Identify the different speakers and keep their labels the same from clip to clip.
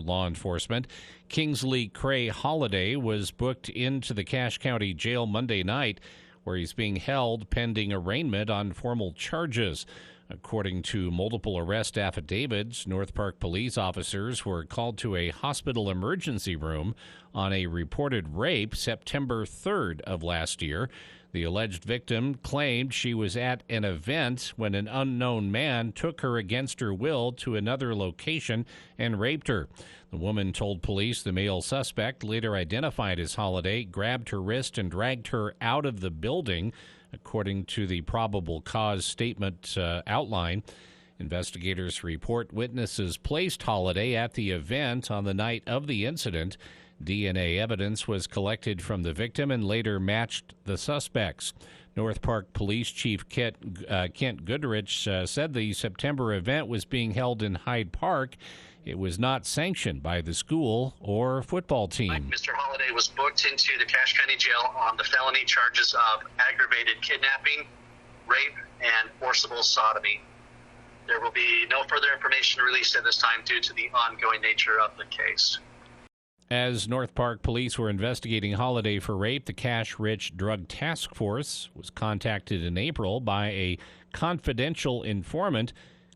Speaker 1: law enforcement. Kingsley Cray Holliday was booked into the Cache County Jail Monday night, where he's being held pending arraignment on formal charges. According to multiple arrest affidavits, North Park police officers were called to a hospital emergency room on a reported rape September 3rd of last year. The alleged victim claimed she was at an event when an unknown man took her against her will to another location and raped her. The woman told police the male suspect, later identified as Holliday, grabbed her wrist and dragged her out of the building, according to the probable cause statement outline. Investigators report witnesses placed Holliday at the event on the night of the incident. DNA evidence was collected from the victim and later matched the suspects. North Park Police Chief Kent Goodrich said the September event was being held in Hyde Park. It was not sanctioned by the school or football team.
Speaker 2: Mr. Holliday was booked into the Cache County Jail on the felony charges of aggravated kidnapping, rape, and forcible sodomy. There will be no further information released at this time due to the ongoing nature of the case.
Speaker 1: As North Park police were investigating Holliday for rape, the Cache Rich Drug Task Force was contacted in April by a confidential informant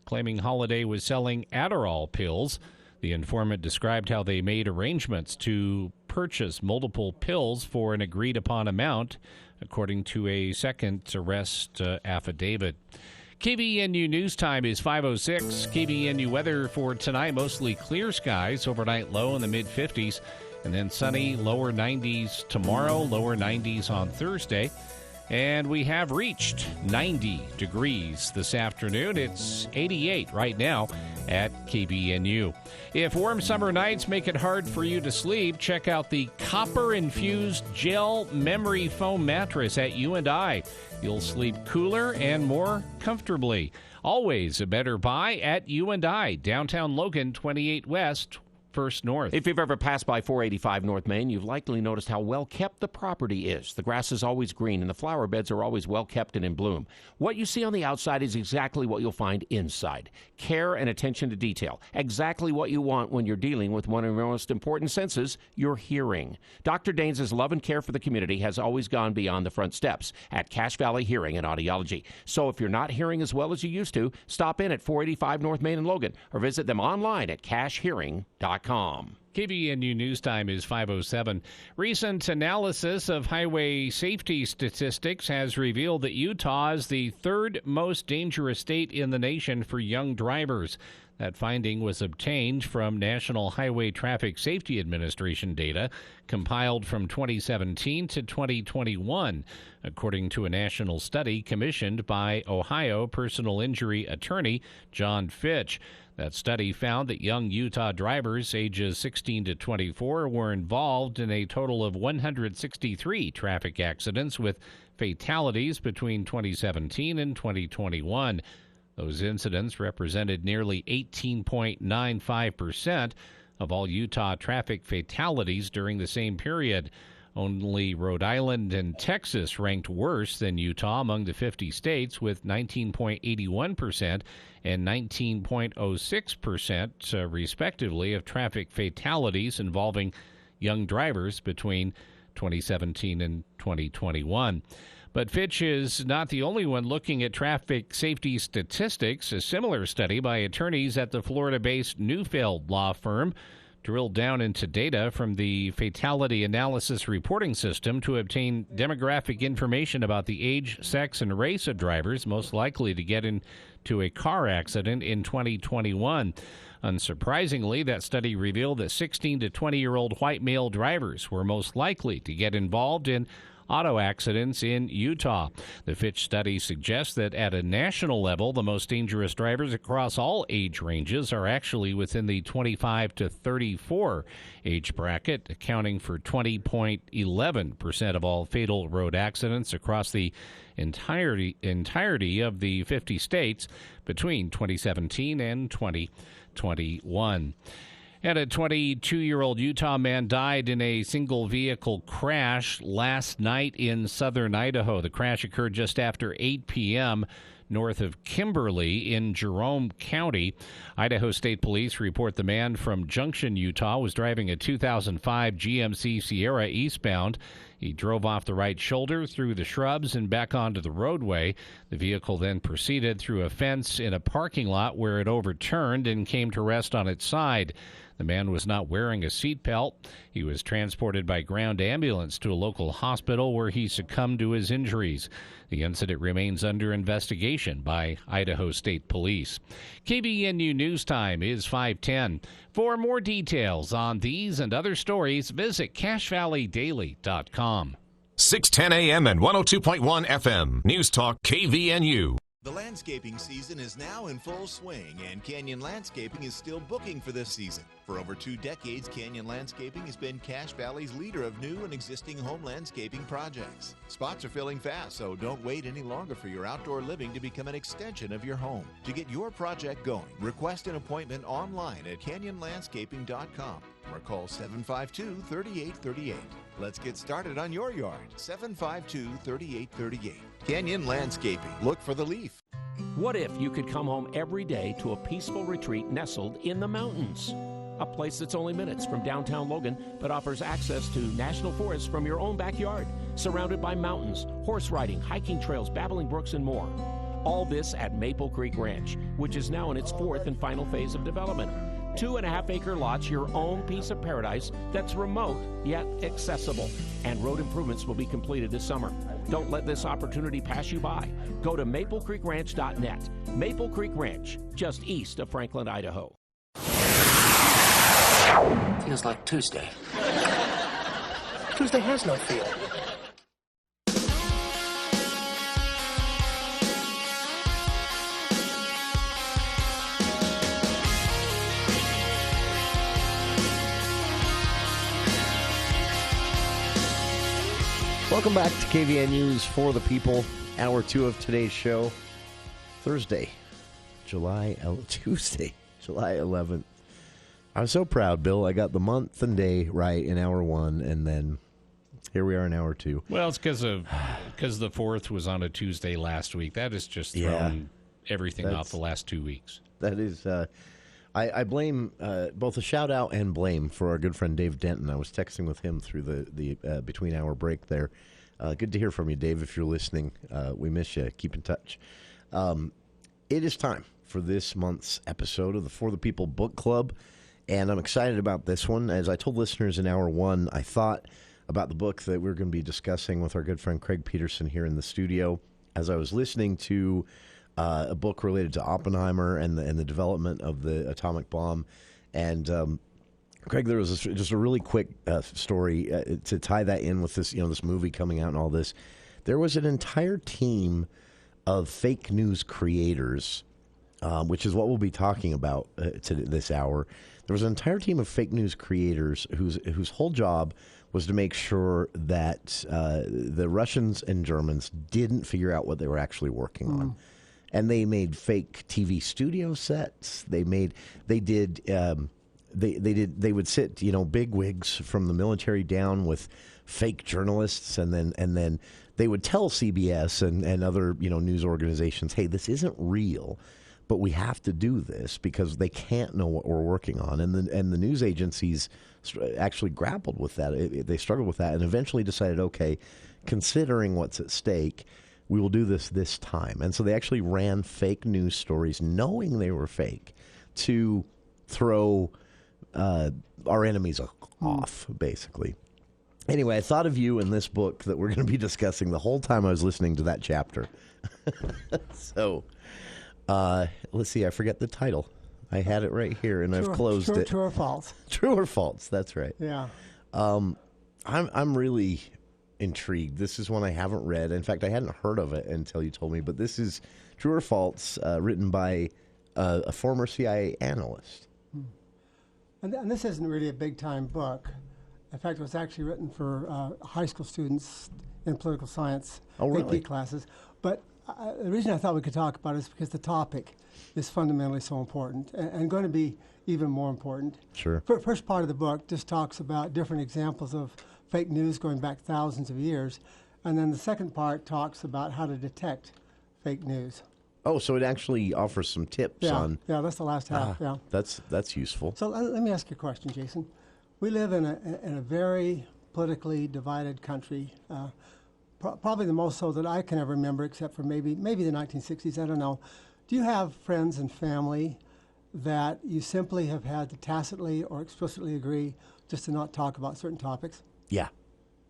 Speaker 1: claiming Holliday was selling Adderall pills. The informant described how they made arrangements to purchase multiple pills for an agreed-upon amount, according to a second arrest affidavit. KBNU News Time is 5:06. KBNU weather for tonight, mostly clear skies, overnight low in the mid-50s, and then sunny, lower 90s tomorrow, lower 90s on Thursday. And we have reached 90 degrees this afternoon. It's 88 right now at KBNU. If warm summer nights make it hard for you to sleep, check out the copper-infused gel memory foam mattress at U&I. You'll sleep cooler and more comfortably. Always a better buy at U&I, downtown Logan, 28 West, First North.
Speaker 3: If you've ever passed by 485 North Main, you've likely noticed how well kept the property is. The grass is always green and the flower beds are always well kept and in bloom. What you see on the outside is exactly what you'll find inside. Care and attention to detail. Exactly what you want when you're dealing with one of your most important senses, your hearing. Dr. Daines' love and care for the community has always gone beyond the front steps at Cache Valley Hearing and Audiology. So if you're not hearing as well as you used to, stop in at 485 North Main in Logan or visit them online at cachehearing.com.
Speaker 1: KBNU News Time is 5:07. Recent analysis of highway safety statistics has revealed that Utah is the third most dangerous state in the nation for young drivers. That finding was obtained from National Highway Traffic Safety Administration data compiled from 2017 to 2021, according to a national study commissioned by Ohio personal injury attorney John Fitch. That study found that young Utah drivers ages 16 to 24 were involved in a total of 163 traffic accidents with fatalities between 2017 and 2021. Those incidents represented nearly 18.95% of all Utah traffic fatalities during the same period. Only Rhode Island and Texas ranked worse than Utah among the 50 states, with 19.81% and 19.06%, respectively, of traffic fatalities involving young drivers between 2017 and 2021. But Fitch is not the only one looking at traffic safety statistics. A similar study by attorneys at the Florida-based Neufeld law firm drilled down into data from the Fatality Analysis Reporting System to obtain demographic information about the age, sex, and race of drivers most likely to get into a car accident in 2021. Unsurprisingly, that study revealed that 16 to 20-year-old white male drivers were most likely to get involved in auto accidents in Utah. The Fitch study suggests that at a national level, the most dangerous drivers across all age ranges are actually within the 25 to 34 age bracket, accounting for 20.11% of all fatal road accidents across the entirety of the 50 states between 2017 and 2021. And a 22-year-old Utah man died in a single-vehicle crash last night in southern Idaho. The crash occurred just after 8 p.m. north of Kimberly in Jerome County. Idaho State Police report the man from Junction, Utah, was driving a 2005 GMC Sierra eastbound. He drove off the right shoulder through the shrubs and back onto the roadway. The vehicle then proceeded through a fence in a parking lot where it overturned and came to rest on its side. The man was not wearing a seatbelt. He was transported by ground ambulance to a local hospital where he succumbed to his injuries. The incident remains under investigation by Idaho State Police. KVNU News Time is 5:10. For more details on these and other stories, visit CacheValleyDaily.com.
Speaker 4: 610 AM and 102.1 FM. News Talk KVNU.
Speaker 5: The landscaping season is now in full swing, and Canyon Landscaping is still booking for this season. For over 2 decades, Canyon Landscaping has been Cache Valley's leader of new and existing home landscaping projects. Spots are filling fast, so don't wait any longer for your outdoor living to become an extension of your home. To get your project going, request an appointment online at canyonlandscaping.com or call 752-3838. Let's get started on your yard. 752-3838. Canyon Landscaping. Look for the leaf.
Speaker 3: What if you could come home every day to a peaceful retreat nestled in the mountains? A place that's only minutes from downtown Logan, but offers access to national forests from your own backyard, surrounded by mountains, horse riding, hiking trails, babbling brooks, and more. All this at Maple Creek Ranch, which is now in its 4th and final phase of development. 2.5-acre lots, your own piece of paradise that's remote yet accessible. And road improvements will be completed this summer. Don't let this opportunity pass you by. Go to maplecreekranch.net. Maple Creek Ranch, just east of Franklin, Idaho.
Speaker 6: Feels like Tuesday. Tuesday has no feel.
Speaker 7: Welcome back to KVN News for the People. Hour 2 of today's show. Tuesday, July 11th. I was so proud, Bill. I got the month and day right in hour 1, and then here we are in hour 2.
Speaker 1: Well, it's because the 4th was on a Tuesday last week. That has just thrown everything off the last 2 weeks.
Speaker 7: That is, I blame both a shout out and blame for our good friend Dave Denton. I was texting with him through the between hour break there. Good to hear from you, Dave. If you're listening, we miss you. Keep in touch. It is time for this month's episode of the For the People Book Club, and I'm excited about this one. As I told listeners in hour 1, I thought about the book that we're going to be discussing with our good friend Craig Petersen here in the studio. As I was listening to a book related to Oppenheimer and the development of the atomic bomb, and Craig, there was just a really quick story to tie that in with this, this movie coming out and all this. There was an entire team of fake news creators, which is what we'll be talking about to this hour. There was an entire team of fake news creators whose whole job was to make sure that the Russians and Germans didn't figure out what they were actually working on. And they made fake TV studio sets. They would sit, big wigs from the military down with fake journalists, and then they would tell CBS and other news organizations, hey, this isn't real, but we have to do this because they can't know what we're working on. And the news agencies actually grappled with that. They struggled with that and eventually decided, okay, considering what's at stake, we will do this time. And so they actually ran fake news stories, knowing they were fake, to throw our enemies off, basically. Anyway, I thought of you in this book that we're going to be discussing the whole time I was listening to that chapter. So, let's see, I forget the title. I had it right here, and I've closed it.
Speaker 8: True or false?
Speaker 7: True or false, that's right.
Speaker 8: Yeah.
Speaker 7: I'm really intrigued. This is one I haven't read. In fact, I hadn't heard of it until you told me, but this is True or False, written by a former CIA analyst.
Speaker 8: And this isn't really a big-time book. In fact, it was actually written for high school students in political science AP classes. But the reason I thought we could talk about it is because the topic is fundamentally so important and going to be even more important.
Speaker 7: Sure.
Speaker 8: First part of the book just talks about different examples of fake news going back thousands of years. And then the second part talks about how to detect fake news.
Speaker 7: Oh, so it actually offers some tips on.
Speaker 8: Yeah, that's the last half. Yeah,
Speaker 7: that's useful.
Speaker 8: So let me ask you a question, Jason. We live in a very politically divided country, probably the most so that I can ever remember, except for maybe the 1960s. I don't know. Do you have friends and family that you simply have had to tacitly or explicitly agree just to not talk about certain topics?
Speaker 7: Yeah,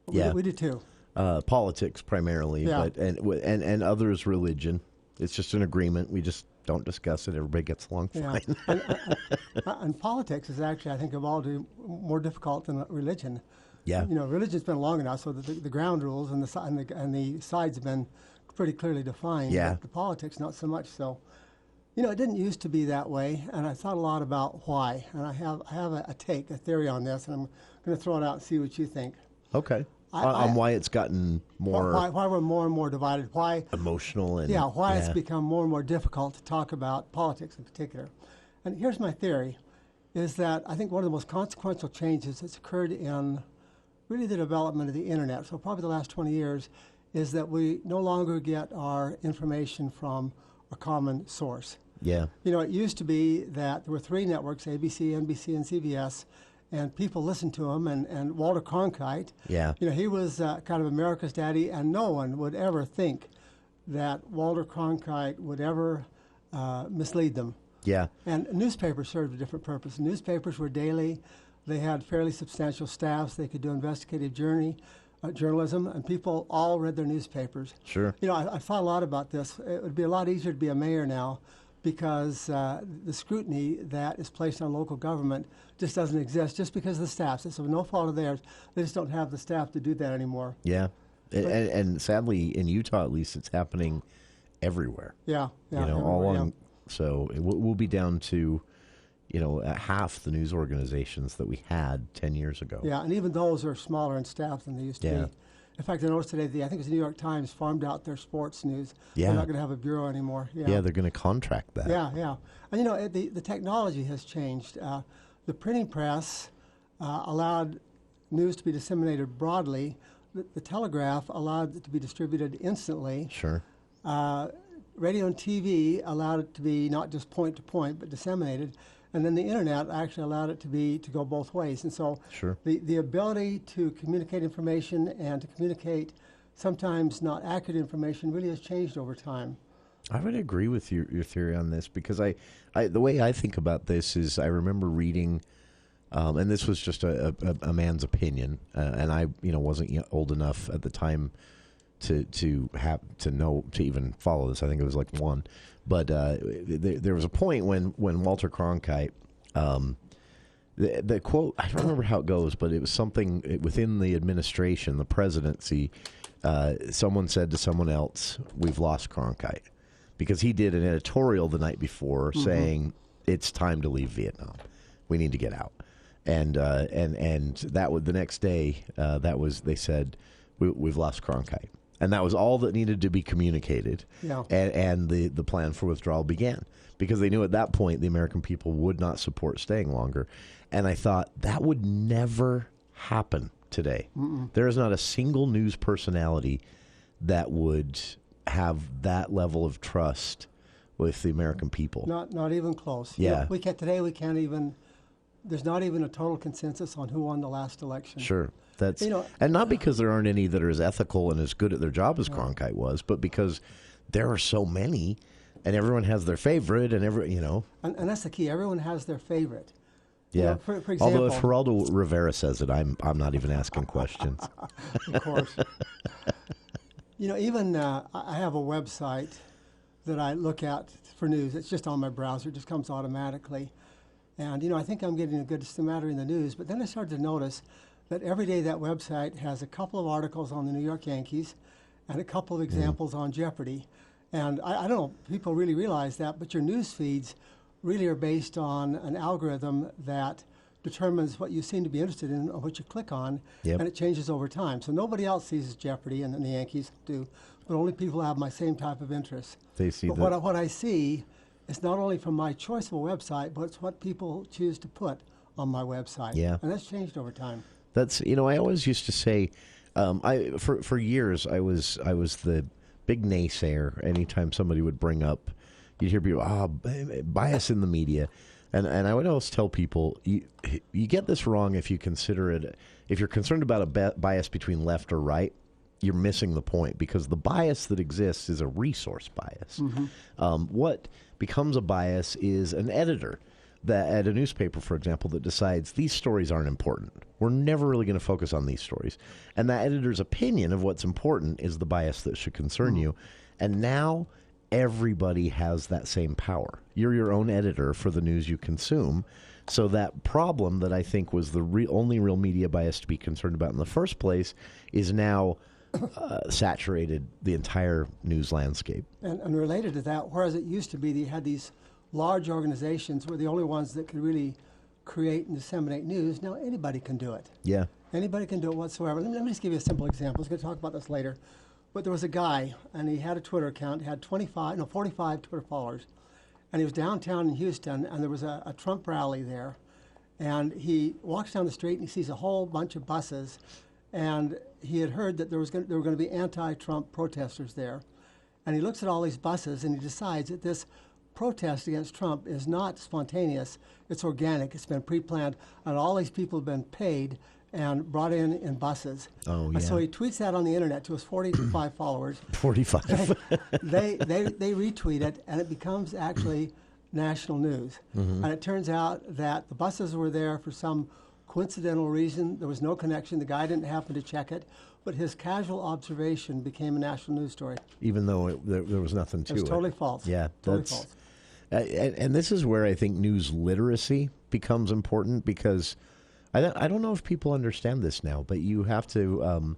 Speaker 8: we do too.
Speaker 7: Politics primarily, but and others religion. It's just an agreement. We just don't discuss it. Everybody gets along fine.
Speaker 8: And politics is actually, I think, of all more difficult than religion.
Speaker 7: Yeah.
Speaker 8: Religion's been long enough so that the ground rules and the sides have been pretty clearly defined.
Speaker 7: Yeah.
Speaker 8: But the politics, not so much so. It didn't used to be that way, and I thought a lot about why. And I have a theory on this, and I'm going to throw it out and see what you think.
Speaker 7: Okay. On why it's gotten more...
Speaker 8: Why we're more and more divided. Why...
Speaker 7: Emotional and...
Speaker 8: why it's become more and more difficult to talk about politics in particular. And here's my theory, is that I think one of the most consequential changes that's occurred in really the development of the Internet, so probably the last 20 years, is that we no longer get our information from a common source.
Speaker 7: Yeah.
Speaker 8: It used to be that there were three networks, ABC, NBC, and CBS, and people listened to him, and Walter Cronkite, he was kind of America's daddy, and no one would ever think that Walter Cronkite would ever mislead them.
Speaker 7: Yeah.
Speaker 8: And newspapers served a different purpose. Newspapers were daily. They had fairly substantial staffs. They could do investigative journalism, and people all read their newspapers.
Speaker 7: Sure.
Speaker 8: I thought a lot about this. It would be a lot easier to be a mayor now because the scrutiny that is placed on local government just doesn't exist just because of the staff. So no fault of theirs. They just don't have the staff to do that anymore.
Speaker 7: Yeah. And sadly, in Utah at least, it's happening everywhere.
Speaker 8: Yeah.
Speaker 7: All along. So we'll be down to, half the news organizations that we had 10 years ago.
Speaker 8: Yeah, and even those are smaller in staff than they used to be. In fact, I noticed today, I think it was the New York Times farmed out their sports news.
Speaker 7: Yeah.
Speaker 8: They're not going to have a bureau anymore.
Speaker 7: Yeah, they're going to contract that.
Speaker 8: Yeah. And, the technology has changed. The printing press allowed news to be disseminated broadly. The telegraph allowed it to be distributed instantly.
Speaker 7: Sure.
Speaker 8: Radio and TV allowed it to be not just point to point, but disseminated. And then the Internet actually allowed it to go both ways. And so the ability to communicate information and to communicate sometimes not accurate information really has changed over time.
Speaker 7: I would agree with your theory on this because I the way I think about this is I remember reading, and this was just a man's opinion, and I wasn't old enough at the time to have to know to even follow this. I think it was like one, but there was a point when Walter Cronkite, the quote, I don't remember how it goes, but it was something within the administration, the presidency. Someone said to someone else, "We've lost Cronkite," because he did an editorial the night before saying it's time to leave Vietnam. We need to get out, and that would the next day. They said we've lost Cronkite. And that was all that needed to be communicated.
Speaker 8: Yeah.
Speaker 7: And the plan for withdrawal began because they knew at that point the American people would not support staying longer. And I thought that would never happen today. There is not a single news personality that would have that level of trust with the American people.
Speaker 8: Not even close.
Speaker 7: Yeah.
Speaker 8: We can't even. There's not even a total consensus on who won the last election.
Speaker 7: Sure. And not because there aren't any that are as ethical and as good at their job as Cronkite was, but because there are so many, and everyone has their favorite, and
Speaker 8: And that's the key. Everyone has their favorite.
Speaker 7: Yeah.
Speaker 8: For example,
Speaker 7: although if Geraldo Rivera says it, I'm not even asking questions.
Speaker 8: Of course. Even I have a website that I look at for news. It's just on my browser. It just comes automatically. And, I think I'm getting a good matter in the news. But then I started to notice that every day that website has a couple of articles on the New York Yankees and a couple of examples on Jeopardy. And I don't know if people really realize that, but your news feeds really are based on an algorithm that determines what you seem to be interested in or what you click on, and it changes over time. So nobody else sees Jeopardy, and the Yankees do, but only people who have my same type of interest.
Speaker 7: They see
Speaker 8: but what I see is not only from my choice of a website, but it's what people choose to put on my website.
Speaker 7: Yeah.
Speaker 8: And that's changed over time.
Speaker 7: That's I always used to say, for years I was the big naysayer anytime somebody would bring up you'd hear people, bias in the media. And I would always tell people, you get this wrong if you consider it, if you're concerned about a bias between left or right, you're missing the point, because the bias that exists is a resource bias. What becomes a bias is an editor that at a newspaper, for example, that decides these stories aren't important. We're never really going to focus on these stories. And that editor's opinion of what's important is the bias that should concern you. And now everybody has that same power. You're your own editor for the news you consume. So that problem that I think was the only real media bias to be concerned about in the first place is now saturated the entire news landscape.
Speaker 8: And related to that, whereas it used to be that you had these large organizations were the only ones that could really create and disseminate news, now anybody can do it.
Speaker 7: Yeah.
Speaker 8: Anybody can do it whatsoever. Let me just give you a simple example. We're going to talk about this later. But there was a guy, and he had a Twitter account. He had 45 Twitter followers. And he was downtown in Houston, and there was a Trump rally there. And he walks down the street, and he sees a whole bunch of buses. And he had heard that there were going to be anti-Trump protesters there. And he looks at all these buses, and he decides that this protest against Trump is not spontaneous. It's organic. It's been pre-planned. And all these people have been paid and brought in buses.
Speaker 7: Oh, yeah.
Speaker 8: And so he tweets that on the internet to his 45 followers.
Speaker 7: 45.
Speaker 8: They retweet it, and it becomes actually national news. And it turns out that the buses were there for some coincidental reason. There was no connection. The guy didn't happen to check it. But his casual observation became a national news story.
Speaker 7: Even though there was nothing to it.
Speaker 8: It was totally false.
Speaker 7: Yeah.
Speaker 8: Totally false.
Speaker 7: And this is where I think news literacy becomes important, because I don't know if people understand this now, but you have to,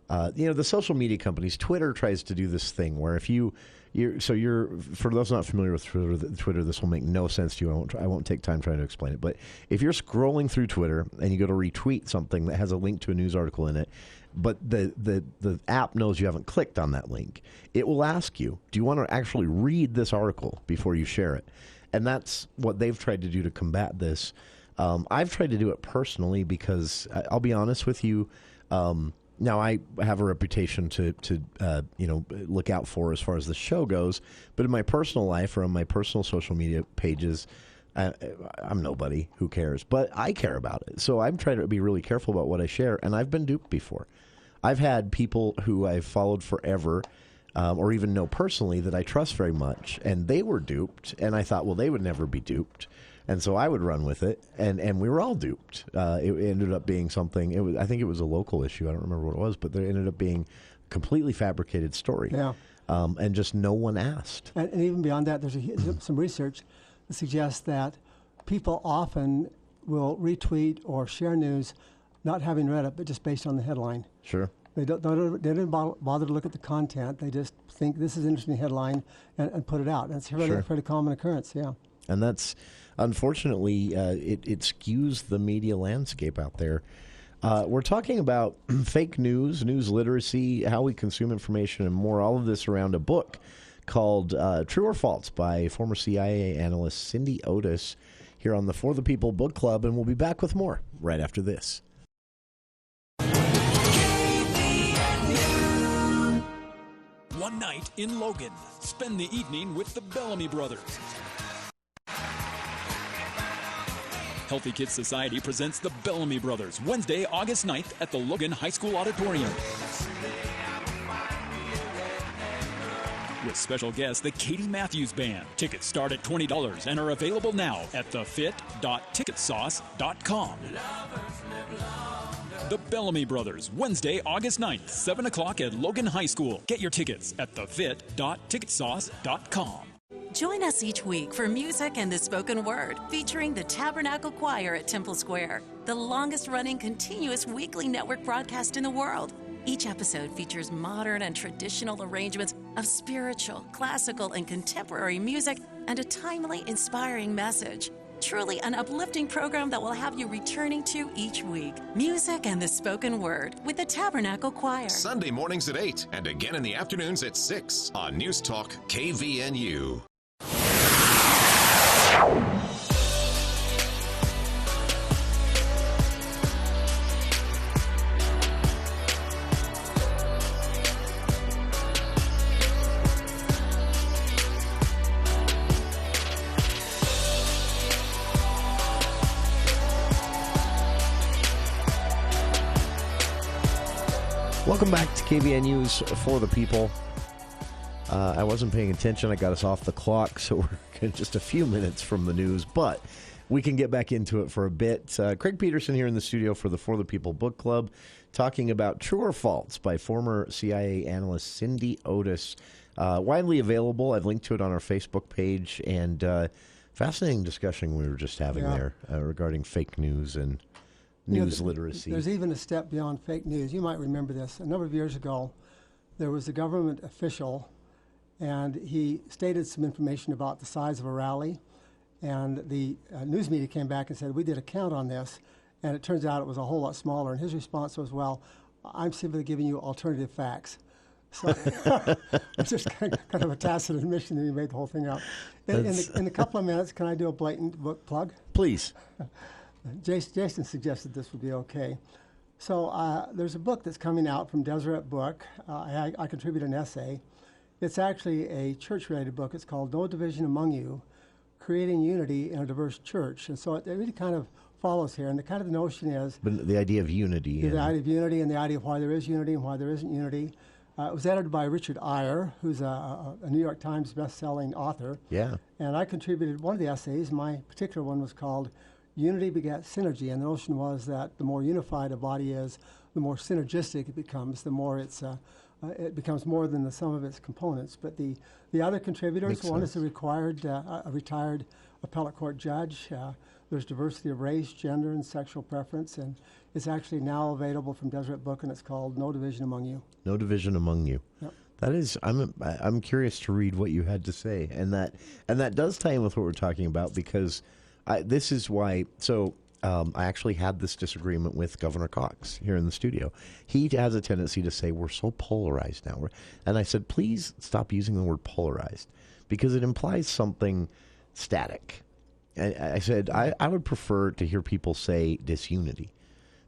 Speaker 7: the social media companies, Twitter tries to do this thing where if you're for those not familiar with Twitter, this will make no sense to you. I won't take time trying to explain it. But if you're scrolling through Twitter and you go to retweet something that has a link to a news article in it, but the app knows you haven't clicked on that link, it will ask you, do you want to actually read this article before you share it? And that's what they've tried to do to combat this. I've tried to do it personally because I'll be honest with you. Now I have a reputation to look out for as far as the show goes, but in my personal life or on my personal social media pages, I'm nobody. Who cares? But I care about it, so I'm trying to be really careful about what I share. And I've been duped before. I've had people who I've followed forever, or even know personally that I trust very much, and they were duped. And I thought, well, they would never be duped. And so I would run with it, and we were all duped. It ended up being something. I think it was a local issue. I don't remember what it was, but there ended up being a completely fabricated story.
Speaker 8: Yeah.
Speaker 7: And just no one asked.
Speaker 8: And even beyond that, there's some research that suggests that people often will retweet or share news not having read it, but just based on the headline.
Speaker 7: Sure.
Speaker 8: They didn't bother to look at the content. They just think this is an interesting headline and put it out. And it's a pretty common occurrence, yeah.
Speaker 7: And that's, unfortunately, it skews the media landscape out there. We're talking about fake news, news literacy, how we consume information, and more. All of this around a book called True or False by former CIA analyst Cindy Otis here on the For the People Book Club. And we'll be back with more right after this.
Speaker 9: One night in Logan. Spend the evening with the Bellamy Brothers. Healthy Kids Society presents the Bellamy Brothers, Wednesday, August 9th at the Logan High School Auditorium. With special guest, the Katie Matthews Band. Tickets start at $20 and are available now at thefit.ticketsauce.com. The Bellamy Brothers, Wednesday, August 9th, 7 o'clock at Logan High School. Get your tickets at thefit.ticketsauce.com.
Speaker 10: Join us each week for Music and the Spoken Word, featuring the Tabernacle Choir at Temple Square, the longest-running continuous weekly network broadcast in the world. Each episode features modern and traditional arrangements of spiritual, classical, and contemporary music and a timely, inspiring message. Truly an uplifting program that will have you returning to each week. Music and the Spoken Word with the Tabernacle Choir.
Speaker 4: Sunday mornings at 8 and again in the afternoons at 6 on News Talk KVNU.
Speaker 7: Welcome back to KVN News for the People. I wasn't paying attention. I got us off the clock, so we're just a few minutes from the news, but we can get back into it for a bit. Craig Petersen here in the studio for the For the People Book Club, talking about True or False by former CIA analyst Cindy Otis. Widely available. I've linked to it on our Facebook page, and fascinating discussion we were just having there regarding fake news and news literacy.
Speaker 8: There's even a step beyond fake news. You might remember this. A number of years ago, there was a government official, and he stated some information about the size of a rally, and the news media came back and said, we did a count on this, and it turns out it was a whole lot smaller. And his response was, well, I'm simply giving you alternative facts. So it's just kind of a tacit admission that he made the whole thing up. In a couple of minutes, can I do a blatant book plug?
Speaker 7: Please.
Speaker 8: Jason suggested this would be okay. So there's a book that's coming out from Deseret Book. I contribute an essay. It's actually a church-related book. It's called No Division Among You, Creating Unity in a Diverse Church. And so it really kind of follows here. And the notion is...
Speaker 7: But the idea of unity.
Speaker 8: The idea of unity and the idea of why there is unity and why there isn't unity. It was edited by Richard Eyre, who's a New York Times best-selling author.
Speaker 7: Yeah.
Speaker 8: And I contributed one of the essays. My particular one was called Unity Begets Synergy. And the notion was that the more unified a body is, the more synergistic it becomes, the more it becomes more than the sum of its components. But the other contributors, one is a retired appellate court judge. There's diversity of race, gender, and sexual preference, and it's actually now available from Deseret Book, and it's called No Division Among You.
Speaker 7: No Division Among You.
Speaker 8: Yep.
Speaker 7: That is, I'm curious to read what you had to say, and that does tie in with what we're talking about, because this is why. So I actually had this disagreement with Governor Cox here in the studio. He has a tendency to say we're so polarized now, and I said, please stop using the word polarized, because it implies something static. I said I would prefer to hear people say disunity,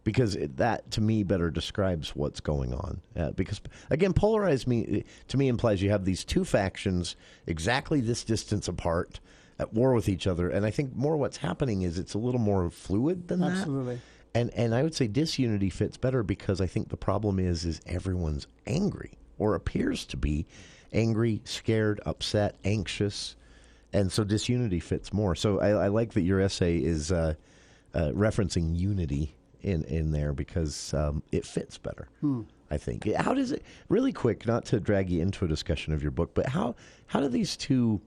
Speaker 7: because that to me better describes what's going on. Because again, polarized to me implies you have these two factions exactly this distance apart at war with each other, and I think more what's happening is it's a little more fluid than that.
Speaker 8: Absolutely.
Speaker 7: And I would say disunity fits better, because I think the problem is everyone's angry, or appears to be angry, scared, upset, anxious. And so disunity fits more. So I like that your essay is referencing unity in there, because it fits better, I think. How does it, really quick, not to drag you into a discussion of your book, but how do these two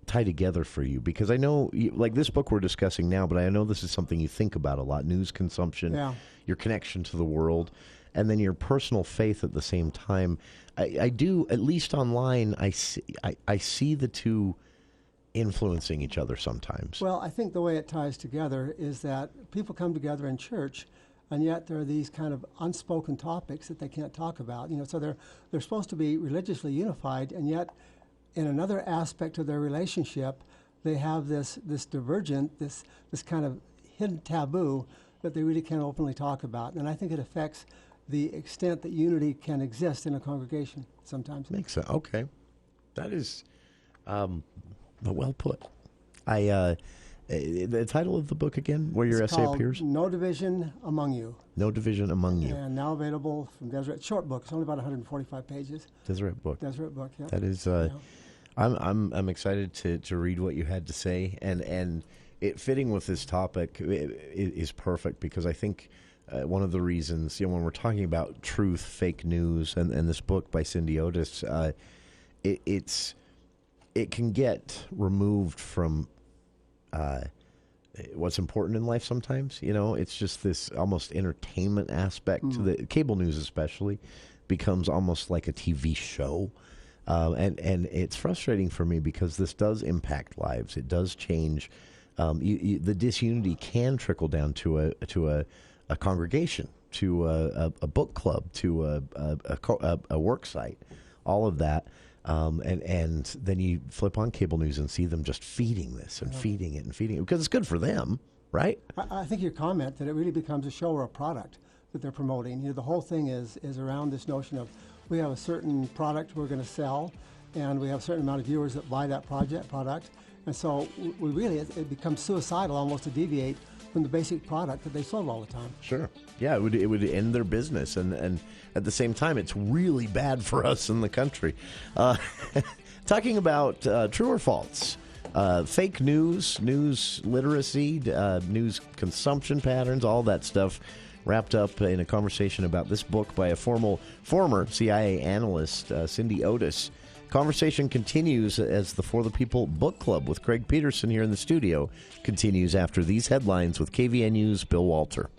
Speaker 7: tie together for you? Because I know, like this book we're discussing now, but I know this is something you think about a lot, news consumption, your connection to the world, and then your personal faith at the same time. I do, at least online, I see the two influencing each other sometimes.
Speaker 8: Well, I think the way it ties together is that people come together in church, and yet there are these kind of unspoken topics that they can't talk about. So they're supposed to be religiously unified, and yet in another aspect of their relationship, they have this divergent, this kind of hidden taboo that they really can't openly talk about. And I think it affects the extent that unity can exist in a congregation sometimes.
Speaker 7: Makes sense. Okay. That is well put. The title of the book again, where your essay appears?
Speaker 8: No Division Among You.
Speaker 7: No Division Among You.
Speaker 8: And now available from Deseret. Short book. It's only about 145 pages.
Speaker 7: Deseret Book.
Speaker 8: Deseret Book, yeah.
Speaker 7: That is, I'm excited to read what you had to say, and it fitting with this topic is perfect, because I think one of the reasons, when we're talking about truth, fake news, and this book by Cindy Otis, it can get removed from what's important in life sometimes. It's just this almost entertainment aspect to the cable news, especially, becomes almost like a TV show. And it's frustrating for me, because this does impact lives. It does change. The disunity can trickle down to a congregation, to a book club, to a work site, all of that. And then you flip on cable news and see them just feeding this and feeding it, because it's good for them, right?
Speaker 8: I think your comment that it really becomes a show or a product that they're promoting. The whole thing is around this notion of, we have a certain product we're going to sell, and we have a certain amount of viewers that buy that product, And so we really, it becomes suicidal almost to deviate from the basic product that they sold all the time.
Speaker 7: Sure. Yeah, it would end their business. And at the same time, it's really bad for us in the country. Talking about true or false, fake news, news literacy, news consumption patterns, all that stuff wrapped up in a conversation about this book by a former CIA analyst, Cindy Otis. Conversation continues as the For the People Book Club with Craig Petersen here in the studio continues after these headlines with KVNU's Bill Walter.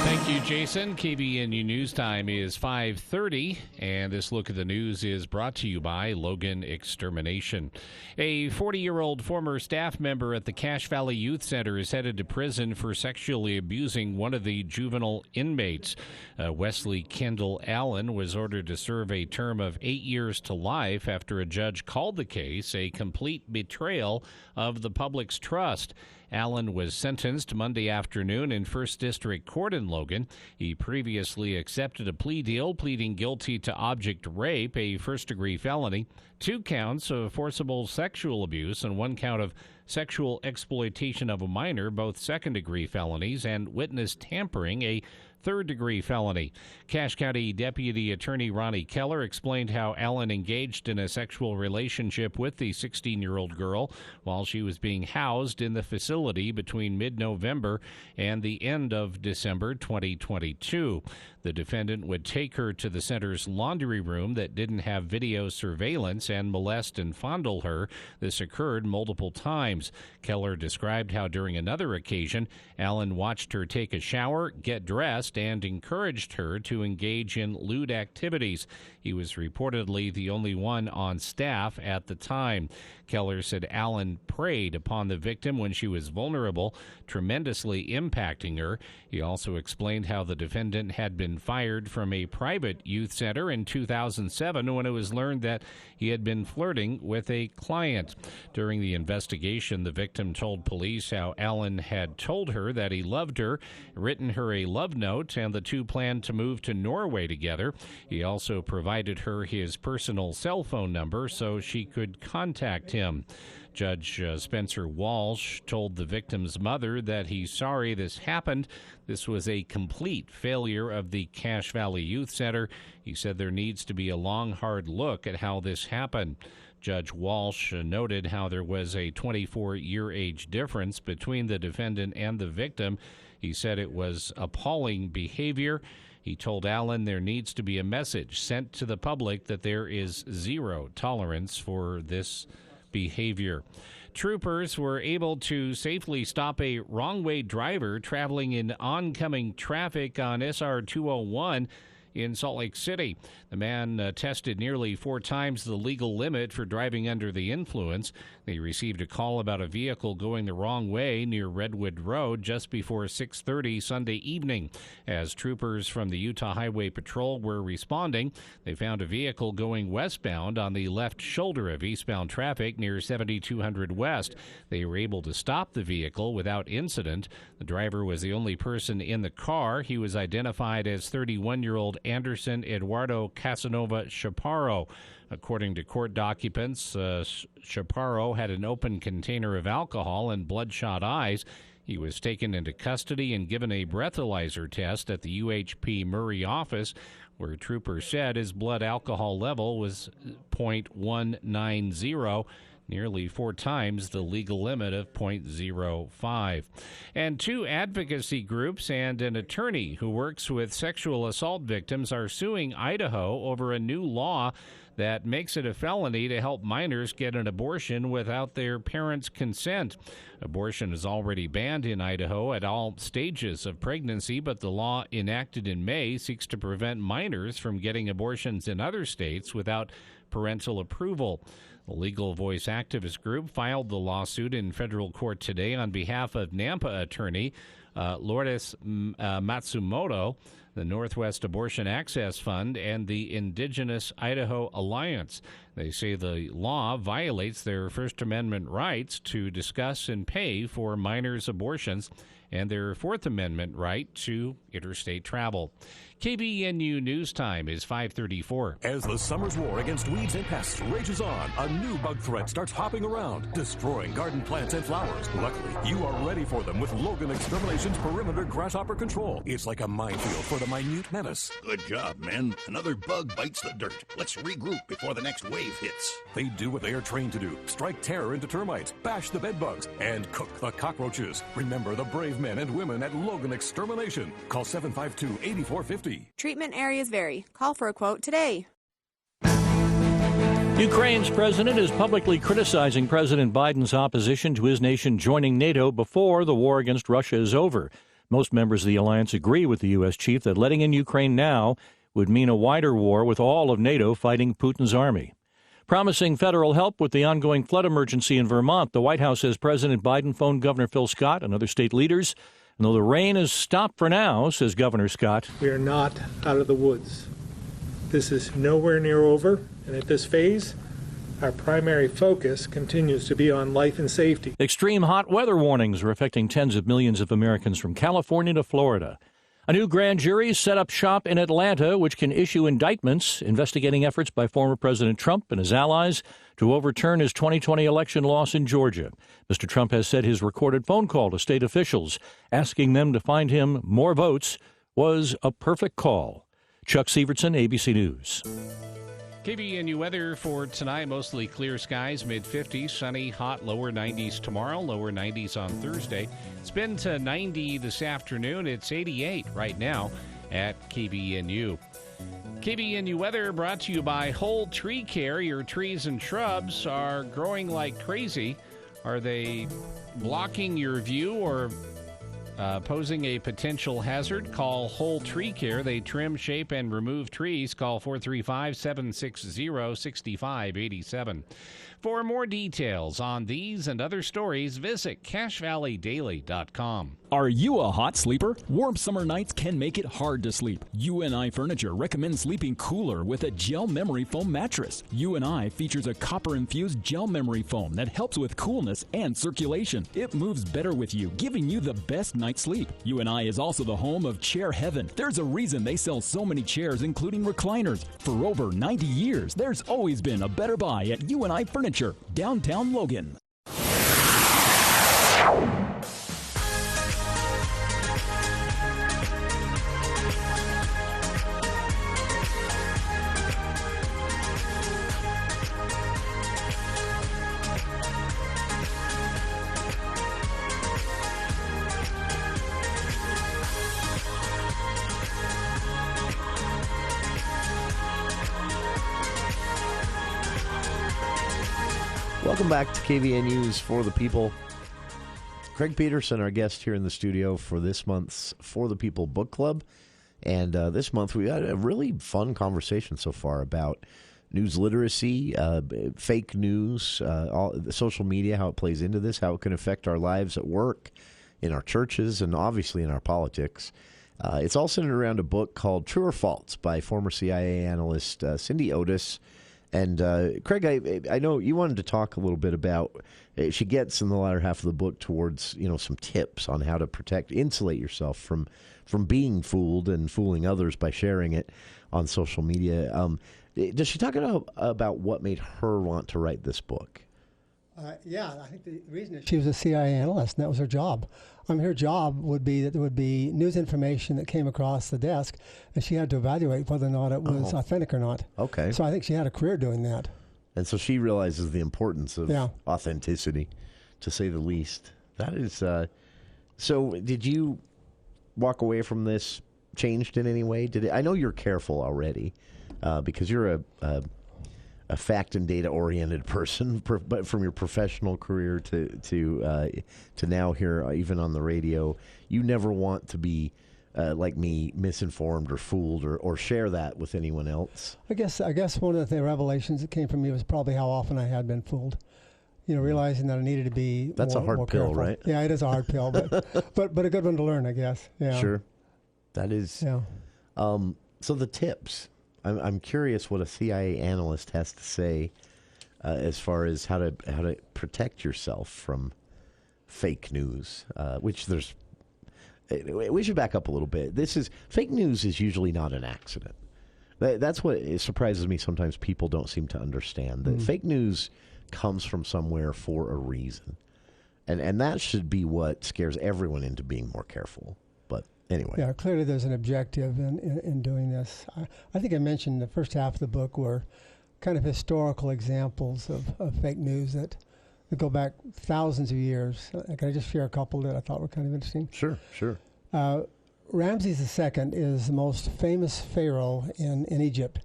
Speaker 1: Thank you, Jason. KVNU News Time is 5:30, and this look at the news is brought to you by Logan Extermination. A 40-year-old former staff member at the Cache Valley Youth Center is headed to prison for sexually abusing one of the juvenile inmates. Wesley Kendall Allen was ordered to serve a term of 8 years to life after a judge called the case a complete betrayal of the public's trust. Allen was sentenced Monday afternoon in First District Court in Logan. He previously accepted a plea deal, pleading guilty to object rape, a first-degree felony, 2 counts of forcible sexual abuse, and 1 count of sexual exploitation of a minor, both second-degree felonies, and witness tampering, a third-degree felony. Cache County Deputy Attorney Ronnie Keller explained how Allen engaged in a sexual relationship with the 16-year-old girl while she was being housed in the facility between mid-November and the end of December 2022. The defendant would take her to the center's laundry room that didn't have video surveillance and molest and fondle her. This occurred multiple times. Keller described how during another occasion, Allen watched her take a shower, get dressed, and encouraged her to engage in lewd activities. He was reportedly the only one on staff at the time. Keller said Allen preyed upon the victim when she was vulnerable, tremendously impacting her. He also explained how the defendant had been fired from a private youth center in 2007 when it was learned that he had been flirting with a client. During the investigation, the victim told police how Allen had told her that he loved her, written her a love note, and the two planned to move to Norway together. He also provided her his personal cell phone number so she could contact him. Judge Spencer Walsh told the victim's mother that he's sorry this happened. This was a complete failure of the Cache Valley Youth Center. He said there needs to be a long, hard look at how this happened. Judge Walsh noted how there was a 24-year age difference between the defendant and the victim. He said it was appalling behavior. He told Allen there needs to be a message sent to the public that there is zero tolerance for this behavior. Troopers were able to safely stop a wrong-way driver traveling in oncoming traffic on SR 201 in Salt Lake City. The man tested nearly 4 times the legal limit for driving under the influence. They received a call about a vehicle going the wrong way near Redwood Road just before 6:30 Sunday evening. As troopers from the Utah Highway Patrol were responding, they found a vehicle going westbound on the left shoulder of eastbound traffic near 7200 West. They were able to stop the vehicle without incident. The driver was the only person in the car. He was identified as 31-year-old Anderson Eduardo Casanova Chaparro. According to court documents, Chaparro had an open container of alcohol and bloodshot eyes. He was taken into custody and given a breathalyzer test at the UHP Murray office, where troopers said his blood alcohol level was .190, nearly 4 times the legal limit of .05. And 2 advocacy groups and an attorney who works with sexual assault victims are suing Idaho over a new law that makes it a felony to help minors get an abortion without their parents' consent. Abortion is already banned in Idaho at all stages of pregnancy, but the law enacted in May seeks to prevent minors from getting abortions in other states without parental approval. The Legal Voice activist group filed the lawsuit in federal court today on behalf of Nampa attorney Lourdes Matsumoto, the Northwest Abortion Access Fund, and the Indigenous Idaho Alliance. They say the law violates their First Amendment rights to discuss and pay for minors' abortions and their Fourth Amendment right to interstate travel. KBNU News Time is 5:34.
Speaker 11: As the summer's war against weeds and pests rages on, a new bug threat starts hopping around, destroying garden plants and flowers. Luckily, you are ready for them with Logan Extermination's Perimeter Grasshopper Control. It's like a minefield for the minute menace.
Speaker 12: Good job, men. Another bug bites the dirt. Let's regroup before the next wave hits.
Speaker 11: They do what they are trained to do. Strike terror into termites, bash the bed bugs, and cook the cockroaches. Remember the brave men and women at Logan Extermination. Call 752-8450.
Speaker 13: Treatment areas vary. Call for a quote today.
Speaker 14: Ukraine's president is publicly criticizing President Biden's opposition to his nation joining NATO before the war against Russia is over. Most members of the alliance agree with the U.S. chief that letting in Ukraine now would mean a wider war with all of NATO fighting Putin's army. Promising federal help with the ongoing flood emergency in Vermont, the White House says President Biden phoned Governor Phil Scott and other state leaders. And though the rain has stopped for now, says Governor Scott,
Speaker 15: we are not out of the woods. This is nowhere near over, and at this phase, our primary focus continues to be on life and safety.
Speaker 14: Extreme hot weather warnings are affecting tens of millions of Americans from California to Florida. A new grand jury set up shop in Atlanta, which can issue indictments investigating efforts by former President Trump and his allies to overturn his 2020 election loss in Georgia. Mr. Trump has said his recorded phone call to state officials asking them to find him more votes was a perfect call. Chuck Sievertson, ABC News.
Speaker 1: KBNU weather for tonight, mostly clear skies, mid-50s, sunny, hot, lower 90s tomorrow, lower 90s on Thursday. It's been to 90 this afternoon. It's 88 right now at KBNU. KBNU weather brought to you by Whole Tree Care. Your trees and shrubs are growing like crazy. Are they blocking your view or posing a potential hazard? Call Whole Tree Care. They trim, shape, and remove trees. Call 435-760-6587. For more details on these and other stories, visit CashValleyDaily.com.
Speaker 9: Are you a hot sleeper? Warm summer nights can make it hard to sleep. UNI Furniture recommends sleeping cooler with a gel memory foam mattress. UNI features a copper-infused gel memory foam that helps with coolness and circulation. It moves better with you, giving you the best night's sleep. UNI is also the home of Chair Heaven. There's a reason they sell so many chairs, including recliners. For over 90 years, there's always been a better buy at UNI Furniture, downtown Logan.
Speaker 7: Welcome back to KVNU's For the People. Craig Petersen, our guest here in the studio for this month's For the People Book Club. And this month we had a really fun conversation so far about news literacy, fake news, all the social media, how it plays into this, how it can affect our lives at work, in our churches, and obviously in our politics. It's all centered around a book called True or False by former CIA analyst Cindy Otis. And Craig, I know you wanted to talk a little bit about. She gets in the latter half of the book towards some tips on how to insulate yourself from being fooled and fooling others by sharing it on social media. Does she talk about what made her want to write this book?
Speaker 8: Yeah, I think the reason is she was a CIA analyst, and that was her job. Her job would be that there would be news information that came across the desk, and she had to evaluate whether or not it was authentic or not.
Speaker 7: Okay.
Speaker 8: So I think she had a career doing that.
Speaker 7: And so she realizes the importance of authenticity, to say the least. That is. So did you walk away from this changed in any way? I know you're careful already because you're a fact and data oriented person, but from your professional career to now here, even on the radio, you never want to be like me, misinformed or fooled or share that with anyone else.
Speaker 8: I guess one of the revelations that came from me was probably how often I had been fooled. realizing that I needed to be
Speaker 7: That's
Speaker 8: more,
Speaker 7: a hard
Speaker 8: more
Speaker 7: pill,
Speaker 8: careful.
Speaker 7: right?
Speaker 8: Yeah, it is a hard pill, but a good one to learn, I guess. Yeah.
Speaker 7: Sure. That is.
Speaker 8: Yeah.
Speaker 7: So the tips. I'm curious what a CIA analyst has to say as far as how to protect yourself from fake news, which there's. We should back up a little bit. Fake news is usually not an accident. That's what surprises me. Sometimes people don't seem to understand that fake news comes from somewhere for a reason, and that should be what scares everyone into being more careful. But anyway,
Speaker 8: yeah, clearly there's an objective in doing this. I think I mentioned the first half of the book were kind of historical examples of fake news that go back thousands of years. Can I just share a couple that I thought were kind of interesting?
Speaker 7: Sure.
Speaker 8: Ramses II is the most famous pharaoh in Egypt.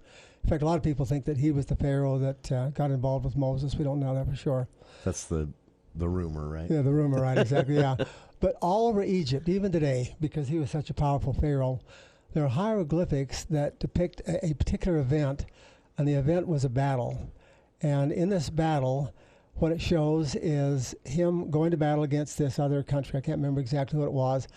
Speaker 8: In fact, a lot of people think that he was the pharaoh that got involved with Moses. We don't know that for sure.
Speaker 7: That's the rumor, right?
Speaker 8: Yeah, the rumor, right, exactly, yeah. But all over Egypt, even today, because he was such a powerful pharaoh, there are hieroglyphics that depict a particular event, and the event was a battle. And in this battle, what it shows is him going to battle against this other country. I can't remember exactly what it was,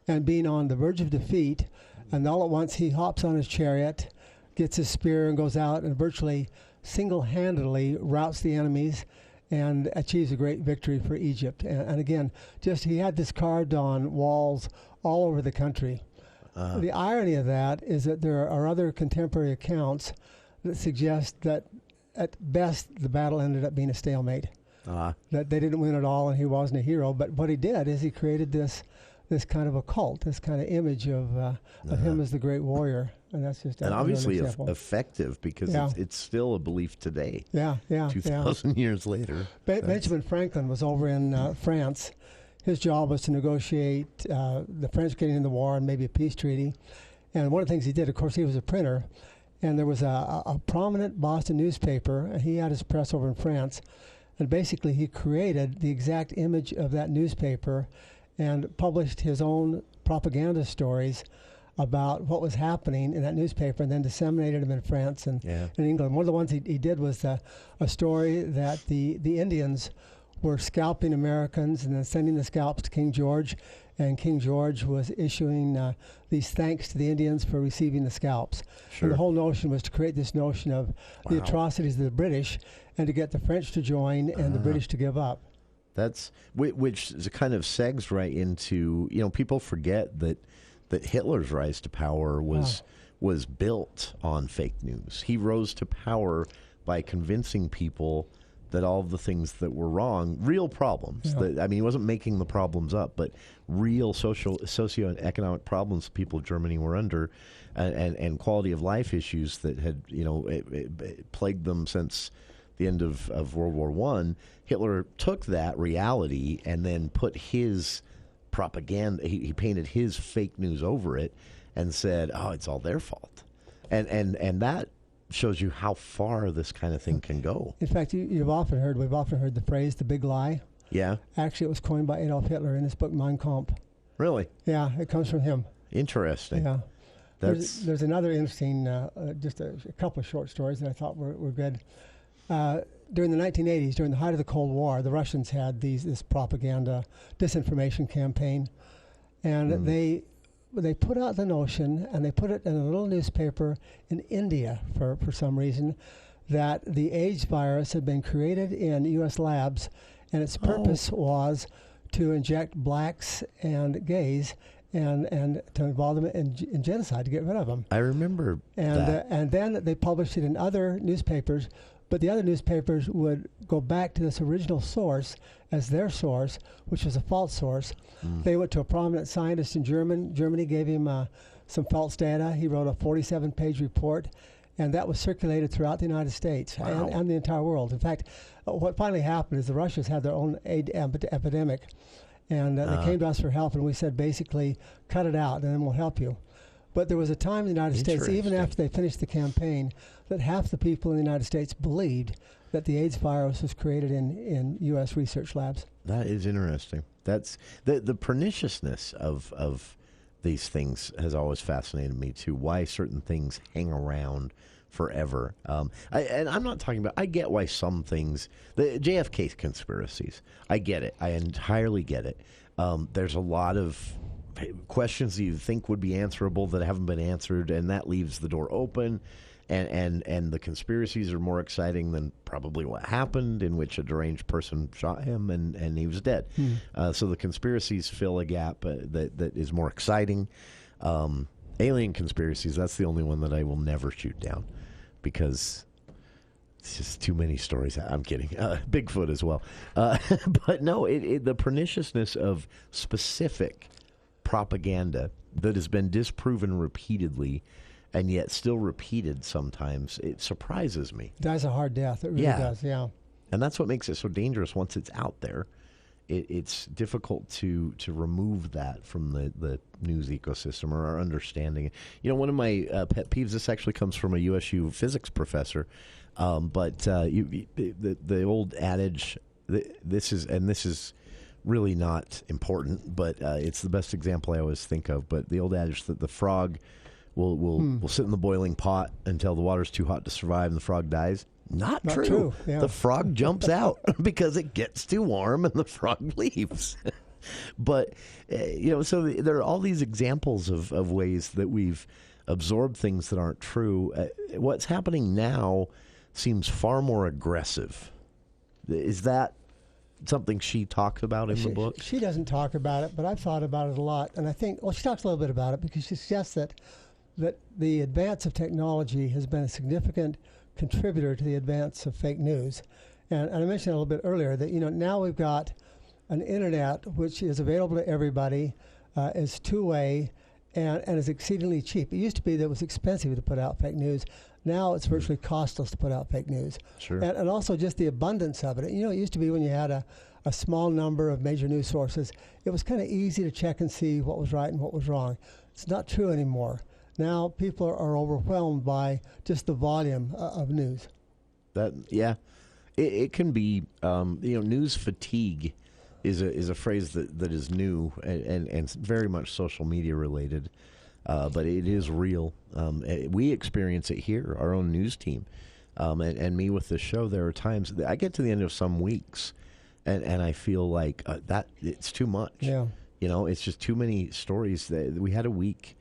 Speaker 8: and being on the verge of defeat, and all at once he hops on his chariot, gets his spear, and goes out and virtually single-handedly routs the enemies and achieves a great victory for Egypt. And again, he had this carved on walls all over the country. The irony of that is that there are other contemporary accounts that suggest that at best the battle ended up being a stalemate. That they didn't win at all and he wasn't a hero. But what he did is he created this kind of a cult, this kind of image of him as the great warrior. And that's just
Speaker 7: and obviously effective because it's still a belief today.
Speaker 8: Yeah.
Speaker 7: 2,000 years later.
Speaker 8: Benjamin Franklin was over in France. His job was to negotiate the French getting in the war and maybe a peace treaty. And one of the things he did, of course, he was a printer. And there was a prominent Boston newspaper, and he had his press over in France. And basically he created the exact image of that newspaper and published his own propaganda stories about what was happening in that newspaper and then disseminated them in France and in England. One of the ones he did was a story that the Indians were scalping Americans and then sending the scalps to King George, and King George was issuing these thanks to the Indians for receiving the scalps.
Speaker 7: Sure.
Speaker 8: And the whole notion was to create this notion of the atrocities of the British and to get the French to join and the British to give up.
Speaker 7: That's which kind of segs right into, people forget that Hitler's rise to power was built on fake news. He rose to power by convincing people that all of the things that were wrong, real problems. He wasn't making the problems up, but real socio and economic problems people of Germany were under, and quality of life issues that had it plagued them since the end of World War I. Hitler took that reality and then put his propaganda. He painted his fake news over it and said, "Oh, it's all their fault," and that shows you how far this kind of thing can go.
Speaker 8: In fact, we've often heard the phrase "the big lie."
Speaker 7: Yeah.
Speaker 8: Actually, it was coined by Adolf Hitler in his book Mein Kampf.
Speaker 7: Really?
Speaker 8: Yeah, it comes from him.
Speaker 7: Interesting.
Speaker 8: Yeah. There's another interesting, just a couple of short stories that I thought were good. During the 1980s, during the height of the Cold War, the Russians had this propaganda, disinformation campaign, and they put out the notion, and they put it in a little newspaper in India for some reason, that the AIDS virus had been created in U.S. labs, and its purpose was to inject blacks and gays and to involve them in genocide, to get rid of them.
Speaker 7: I remember that.
Speaker 8: And then they published it in other newspapers, but the other newspapers would go back to this original source as their source, which was a false source. They went to a prominent scientist in Germany, gave him some false data. He wrote a 47-page report, and that was circulated throughout the United States and the entire world. In fact, what finally happened is the Russians had their own AIDS epidemic, and they came to us for help, and we said, basically, cut it out, and then we'll help you. But there was a time in the United States, even after they finished the campaign, that half the people in the United States believed that the AIDS virus was created in U.S. research labs.
Speaker 7: That is interesting. That's the perniciousness of these things has always fascinated me too. Why certain things hang around forever. And I'm not talking about, I get why some things, the JFK conspiracies, I get it. I entirely get it. There's a lot of questions that you think would be answerable that haven't been answered, and that leaves the door open. And the conspiracies are more exciting than probably what happened, in which a deranged person shot him and he was dead. So the conspiracies fill a gap that is more exciting. Alien conspiracies, that's the only one that I will never shoot down, because it's just too many stories. I'm kidding. Bigfoot as well. But no, the perniciousness of specific propaganda that has been disproven repeatedly and yet still repeated sometimes, it surprises me.
Speaker 8: It dies a hard death. It really does, yeah.
Speaker 7: And that's what makes it so dangerous once it's out there. It's difficult to remove that from the news ecosystem or our understanding. You know, one of my pet peeves, this actually comes from a USU physics professor, but the old adage, this is really not important, but it's the best example I always think of, but the old adage that the frog will sit in the boiling pot until the water's too hot to survive and the frog dies. Not true. Yeah. The frog jumps out because it gets too warm and the frog leaves. But, so there are all these examples of ways that we've absorbed things that aren't true. What's happening now seems far more aggressive. Is that something she talks about in the book?
Speaker 8: She doesn't talk about it, but I've thought about it a lot. And I think, she talks a little bit about it because she suggests that the advance of technology has been a significant contributor to the advance of fake news. And I mentioned a little bit earlier that, now we've got an internet which is available to everybody, is two-way, and is exceedingly cheap. It used to be that it was expensive to put out fake news. Now it's virtually costless to put out fake news.
Speaker 7: Sure.
Speaker 8: And also just the abundance of it. It used to be when you had a small number of major news sources, it was kind of easy to check and see what was right and what was wrong. It's not true anymore. Now people are overwhelmed by just the volume of news.
Speaker 7: It can be news fatigue is a phrase that is new and very much social media related, but it is real. We experience it here, our own news team, and me with the show. There are times that I get to the end of some weeks, and I feel like that it's too much.
Speaker 8: Yeah,
Speaker 7: it's just too many stories. That we had a week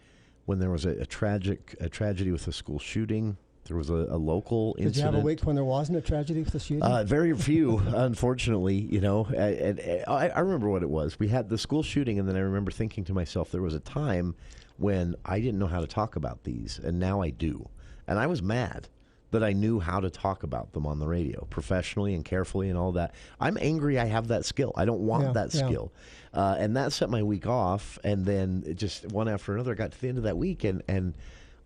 Speaker 7: when there was a tragedy with a school shooting. There was a local incident.
Speaker 8: Did you have a week when there wasn't a tragedy with the shooting?
Speaker 7: Very few, unfortunately. I remember what it was. We had the school shooting, and then I remember thinking to myself, there was a time when I didn't know how to talk about these, and now I do. And I was mad that I knew how to talk about them on the radio, professionally and carefully and all that. I'm angry I have that skill. I don't want that skill. And that set my week off, and then just one after another, I got to the end of that week, and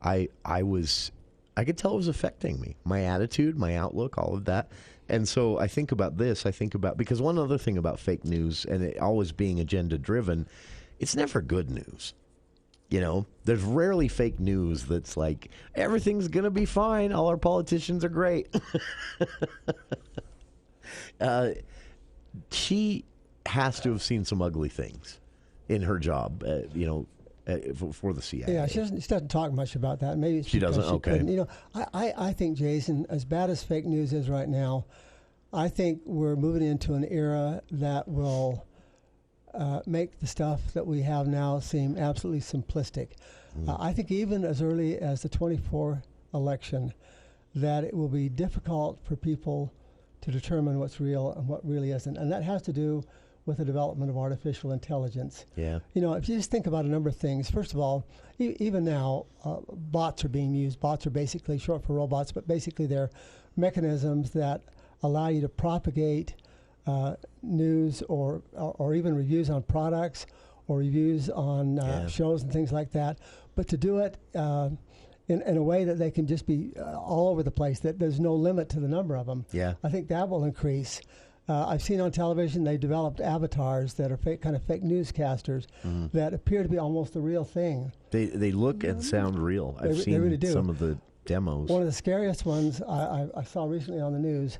Speaker 7: I could tell it was affecting me, my attitude, my outlook, all of that. And so I think about this. Because one other thing about fake news and it always being agenda driven, it's never good news. There's rarely fake news that's like, everything's going to be fine. All our politicians are great. She has to have seen some ugly things in her job, for the CIA.
Speaker 8: Yeah, she doesn't talk much about that. Maybe it's
Speaker 7: she doesn't. Okay.
Speaker 8: I think, Jason, as bad as fake news is right now, I think we're moving into an era that will make the stuff that we have now seem absolutely simplistic. I think even as early as the 24 election, that it will be difficult for people to determine what's real and what really isn't, and that has to do with the development of artificial intelligence.
Speaker 7: Yeah.
Speaker 8: If you just think about a number of things, first of all, even now, bots are being used. Bots are basically short for robots, but basically they're mechanisms that allow you to propagate news or even reviews on products or reviews on shows and things like that, but to do it in a way that they can just be all over the place, that there's no limit to the number of them.
Speaker 7: Yeah.
Speaker 8: I think that will increase. I've seen on television they developed avatars that are kind of fake newscasters that appear to be almost the real thing.
Speaker 7: They look and sound real. I've seen
Speaker 8: really do.
Speaker 7: Some of the demos.
Speaker 8: One of the scariest ones I saw recently on the news